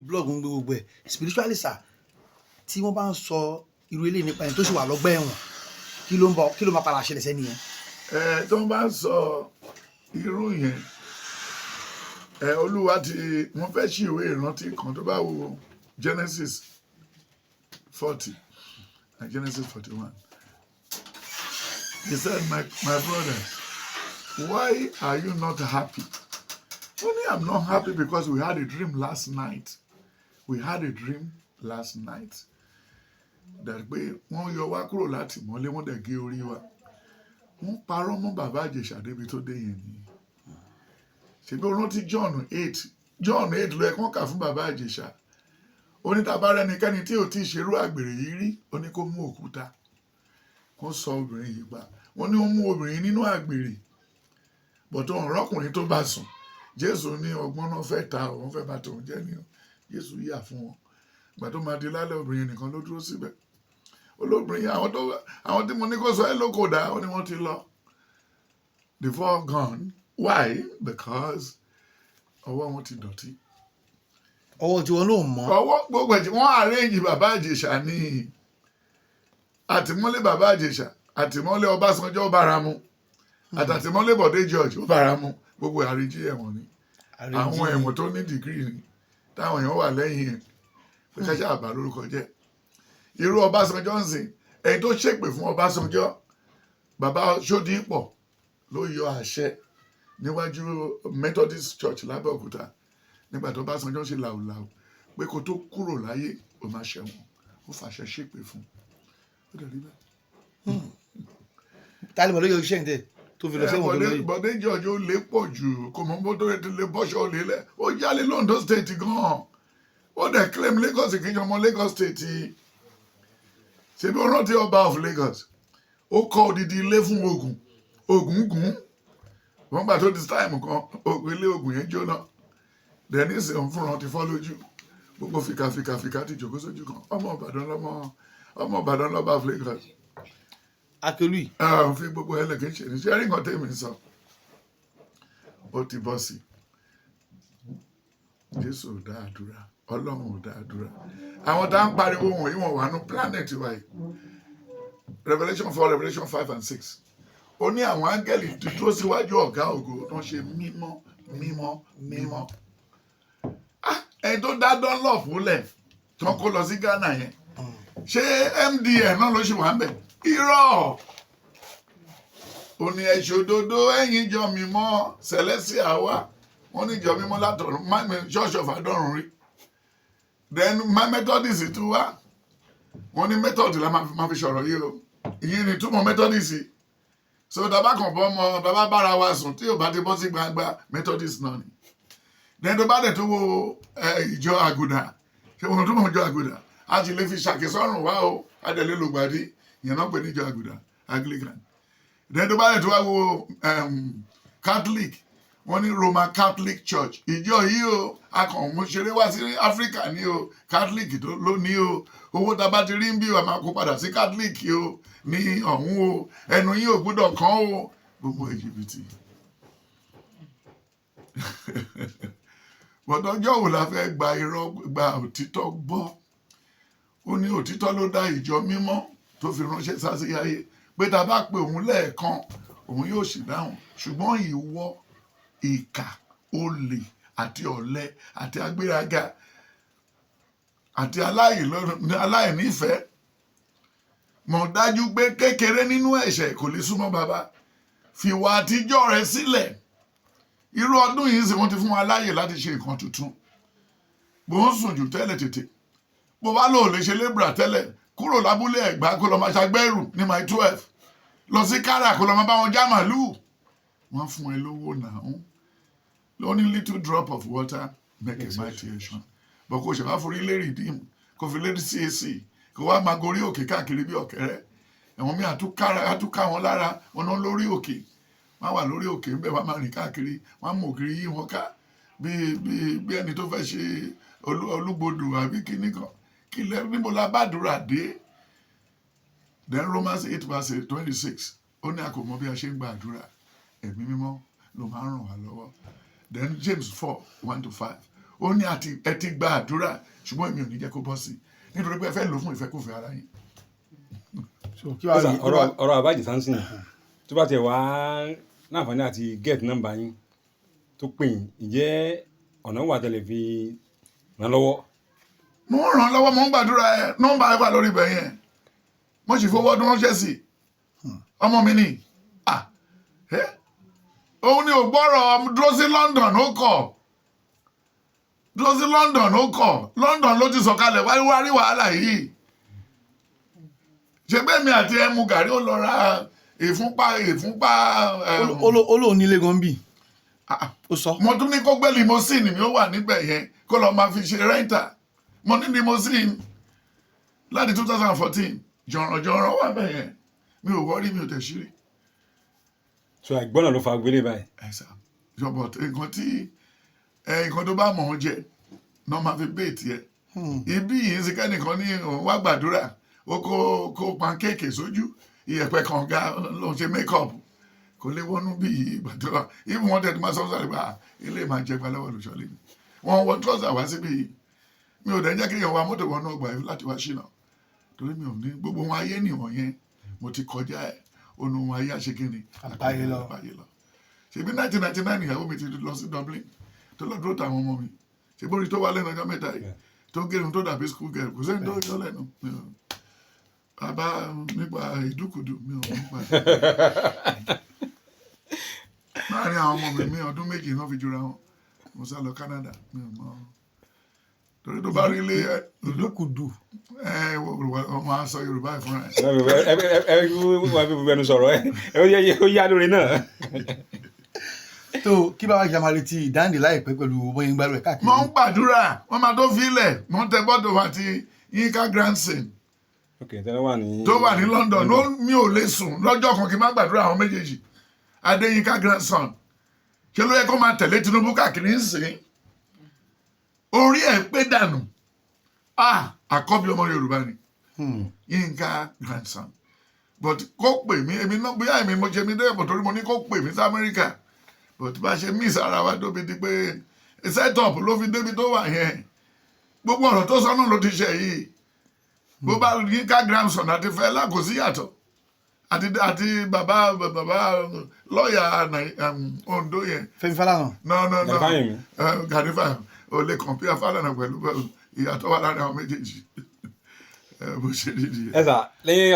blog ń gbé gbogbo ẹ̀ spiritually sir tí wọ́n bá ń sọ irú ilé nípa ẹni tó sì wà lọ́gbà ẹ̀wọ̀n kí ló máa padà ṣẹlẹ̀ sẹ́ni yẹn. tó ń bá ń sọ irú yẹn olúwa tí wọ́n fẹ́ ṣí ìwé ìrántí kan tó bá wo Genesis 40 and Genesis 41. He said, my brothers, why are you not happy? Only I'm not happy because we had a dream last night. We had a dream last night. That pé wọ́n yọ wá kúrò láti mọ́lé wọ́n dẹ̀ gé orí wa. Wọ́n parọ́ mọ́ bàbá Ìjẹ̀ṣà débi tó dé yẹn ni. Ṣebí ó rántí John 8 ló yẹ kán kà fún bàbá Ìjẹ̀ṣà. Ó ní tá bá rẹ́nikẹ́ni tí ò tí ì ṣerú àgbèrè yìí rí, ó ní kó mú òkúta. Kó sọ obìnrin yìí pa. Wọ́n ní ó mú obìnrin nínú àgbèrè. Bọ̀tọ̀ ọ̀rọ̀kùnrin tó bá sùn. Jésù ní ọgbọ́n náà fẹ́ ta òun fẹ́ bá tòun jẹ́ ni o. Jésù yà fún wọn. Ìgbà tó máa di lálẹ́ obìnrin nìkan ló dúró síbẹ̀. Olóbìnrin àwọn tí mo ní kó sọ ẹ́ ló kò dá ó ní wọ́n ti lọ. The four gone. Why? Because ọwọ́ wọn ti dọ̀tí. Ọwọ́ tí wọn ló mọ́. Ọwọ́ gbogbo ẹ̀jẹ̀ wọ́n arrange bàbá Ìjẹ̀ṣà ní àtìmọ́lé bàbá Ìjẹ̀ṣà àtìmọ́lé Ọbásanjọ́ ó bára mu àtàtìmọ́lé Bọ̀dé George ó bára mu gbogbo àríjí ẹ̀wọ̀n ni àwọn ẹ̀wọ̀n tó ní dìgírì ni táwọn èèyàn wà lẹ́yìn ẹ̀ pé káṣá àbá lórúkọ jẹ́ irú Ọbásanjọ́ ń sìn ẹni tó ṣépè fún Ọbásanjọ́ bàbá Ṣódípọ̀ ló yọ àṣẹ níwájú Methodist Church lábẹ́òkúta nígbà tó Ọbásanjọ́ ṣe làwùlàwù pé kó tó kúrò láyé ó máa ṣẹ̀wọ̀n ó fàṣẹ ṣépè fún ó dẹ̀ rí bẹ́ẹ̀. tálíbọ̀ ló yọ iṣẹ́ ìdẹ tó fi lọ sẹ́wọ̀n tó lóye. Bọ̀dé George ó lè pọ̀ jù kò mọ bó tó lè bọ́ṣọ́ ó lè lẹ̀ ó yálé London State gan-an ó dẹ̀ claim Lagos kì í ṣe ọmọ Lagos State ṣebí ó rántí ọba of Lagos ó kọ́ odidi ilé fún Ògún gùn wọ́n gbà tó di time kan ilé Ògún yẹn jóná dennis fúnra ti fọ́ lójú gbogbo fìkàfìkà ti jòkó sójú kan ọmọ Ìbàdàn lọ́ba of Lagos. Akelu yìí. Fi gbogbo ẹlẹ́gẹ̀ ṣe ní ṣẹ́rí nǹkan tèmi sọ ó ti bọ́ sí Jésù ò dá àdúrà Ọlọ́run ò dá àdúrà àwọn tá ń pariwo wọ̀nyí wọ́n wà ní planet wa yìí Revelation 4 Revelation 5 and 6 ó ní àwọn áńgẹ́lì dúró síwájú ọ̀gá ògo tó ń ṣe mímọ́ ẹni tó dá Dunlop lẹ̀ tó ń kó lọ sí Ghana yẹn ṣé MDN náà ló ṣì wà ń bẹ̀ irọ́ ó ní ẹ̀ṣòdodo ẹ̀yin ìjọ mímọ́ Celestial wá wọ́n ní ìjọ mímọ́ látọ̀run Church of Adọ́run rí then Methodist tún wá wọ́n ní method la máa fi sọ̀rọ̀ yìí o ìyẹn ni túmọ̀ Methodist so tàbá kan bọ́ ọmọ tàbá bára wa sùn tí ò bá ti bọ́ sí gbangba Methodist náà ni then tó bá dẹ̀ tó wo ìjọ àgùdà ṣé wọn túmọ̀ ìjọ àgùdà a ti lè fi ṣàkísọ́rùn wá o a dẹ̀ lè lògbàdì ìyẹn náà pè ní ìjọ àgùdà Anglican then tó bá dẹ̀ tó wá wo Catholic wọ́n ní Roman Catholic Church ìjọ yìí o akọ̀ọ̀mùsẹ̀rẹ̀ wá sí Áfíríkà ní o Catholic ló ní o owó tá a bá ti rí ń bí wa máa kó padà sí Catholic o ní ọ̀hún o ẹnu yín ò gbọ́dọ̀ kàn o gbogbo ìjìbìtì bọ̀dọ̀jọ́ wò la fẹ́ gba irọ́ gba òtítọ́ gbọ́ ó ní òtítọ́ ló dá ìjọ mímọ́ tó fi ránṣẹ́ sásí ayé pé tá a bá pe òun lẹ́ẹ̀kan òun yóò sì dáhùn ṣùgbọ́n ìwọ ìkà olè àti ọ̀lẹ àti agbéraga àti aláìnífẹ̀ẹ́ mọ̀ dájú pé kékeré nínú ẹ̀ṣẹ̀ kò lè súnmọ́ bàbá fìwà àtijọ́ rẹ̀ sílẹ̀ irú ọdún yìí sì wọ́n ti fún wa láàyè láti ṣe nǹkan tuntun bó ń sùn jù tẹ́lẹ̀ tètè bó bá lò lè ṣe lébùrà tẹ́lẹ̀ kúrò lábúlé Ẹ̀gbá kó lọ máa ṣàgbẹ́rù ní my 12 lọ sí kára kó lọ máa bá wọn já màlúù wọ́n fún ẹ lówó náà only little drop of water make a mighty ocean bọ̀ kó ṣe wá forí lérí dìímù kó fi lérí CAC kó wá máa gorí òkè káàkiri bí ọ̀kẹ́rẹ́ ẹ̀wọ̀n mi àtúkà wọn lára wọn náà lórí òkè wọ́n wà lórí òkè ń bẹ̀ wọ́n máa rìn káàkiri wọ́n mú òkiri yí wọn ká bí ẹni tó fẹ́ ṣe olúgbodò àbí kíní kan kí lẹ níbo la bá dúrà dé then Romans 8 verse 26 ó ní a kò mọ bí a ṣe ń gba àdúrà ẹ̀mí mímọ́ ló máa ń ràn wá lọ́wọ́ then James 4 1 to 5 ó ní ẹ ti gba àdúrà ṣùgbọ́n èmi ò ní jẹ́ kó bọ́ sí nítorí pé ẹ fẹ́ lò fún ìfẹ́kùfẹ́ ara yín. ọ̀rọ̀ àbájì sánsìn tó bá tiẹ̀ wá láǹfààní àti get nọ́mbà yín tó pè yín ìjẹ́ ọ̀nà wà tẹ́lẹ̀ fi ràn lọ́wọ́. mo ń ràn lọ́wọ́ mo ń gbàdúrà ẹ nọ́mbà ẹ wà lórí ibẹ̀ yẹn mo sì fowó ọdún ránṣẹ́ sí ọmọ mi ni òun ni ò gbọ́rọ̀ dúró sí London ó kọ̀ dúró sí London ó kọ̀ London ló ti sọ̀kalẹ̀ wá rí wàhálà yìí ṣe bẹ́ẹ̀ mi àti ẹmu gàrí ó lọ ra ìfúnpá. olóhùn nílé gan bì ó sọ. mo tún ní kó gbé limousine mi ó wà níbẹ̀ yẹn kó lọ máa fi ṣe rẹ́ńtà mo ní limousine láti 2014 jọ̀rọ̀jọ̀rọ̀ wà bẹ̀ yẹn mi ò wọ́rí mi ò tẹ̀ ṣírí. so àìgbọ́n náà ló fa gbélé báyìí. ẹ̀sà jọ̀bọ̀ nǹkan tó bá mọ̀ ọ́n jẹ náà máa fi béètì ẹ̀ ibi yìí ń sin kẹ́nìkan ní òun wá gbàdúrà ó kó pankéèkì sójú iyẹ̀pẹ̀ kànga ló ń ṣe makeup kò lè wọnú bí gbàdúrà even wọn tẹ̀tí máa sọ́sọ́ rẹ̀ bá ilé máa jẹ gbalẹ́wọ̀ lóṣọ́lé mi wọn wọ trọ́sà wá síbi yìí mi ò dẹ̀ jẹ́ kéèyàn wa mọ́tò wọnú ọgbà yìí láti wá ṣìnà torí mi ò ní gbogbo wọn ayé nìwọ̀n yẹn mo ti kọjá ẹ̀ onu wọn ayé àṣekínni àbáyé lọ ṣebí 1999 ìyàwó mi ti lọ sí Dublin tó lọ dúró tàwọn ọmọ mi ṣe bóri tó wà lẹ́nu ọjọ́ mẹ́ta yìí tó gẹrun tó dàbí school girl kò sẹ́ni tó yọ lẹ́nu bàbá nípa ìdúkùdù mi ò nípa láàrin àwọn ọmọ mi ọdún méjì náà fi jura wọn mo sá lọ Canada mi ò mọ torí tó bá rí ilé ìdúkùdù ọmọ aṣọ Yorùbá ìfúnra ẹ. ẹnu sọ̀rọ̀ ẹ ó yá lórí náà. tó kí bá wá ṣe máa retí ìdáǹdè láìpẹ́ pẹ̀lú bóyá ń gbàlú ẹ̀ káàkiri. mo ń gbàdúrà wọn máa tó filẹ̀ mo ń tẹ bọ́dọ̀ àti Yínká Grandson tó wà ní London mi ò lè sùn lọ́jọ́ kan kí n má gbàdúrà àwọn méjèèjì Adéyínká Grandson ṣe ló yẹ kó máa tẹ̀lé Tinubu káàkiri ń sìn orí ẹ̀ pé dànù àkọ́bí ọmọ Yorùbá ni Yínká Grandson but kó pè mí èmi náà bóyá èmi mo ṣe mí dé ẹ̀bùn torí mo ní kó pè mí sí Amẹ́ríkà but bá ṣe mí sára wa dóbi di pé set up ló fi débi tó wà yẹn gbogbo ọ̀rọ̀ tó sọ náà ló ti ṣe yìí bó bá Yínká Grandson àti Fẹlá kò sí yàtọ̀ àti bàbá lọ́ọ̀yà Ondo yẹn. Fẹ́mi Fálànà. no Gani Fáyemí o lè compare Fálànà pẹ̀lú ìyàtọ̀ wà láàrin àwọn méjèèjì bó ṣe rí nìyẹn. ẹ sà lẹ́yìn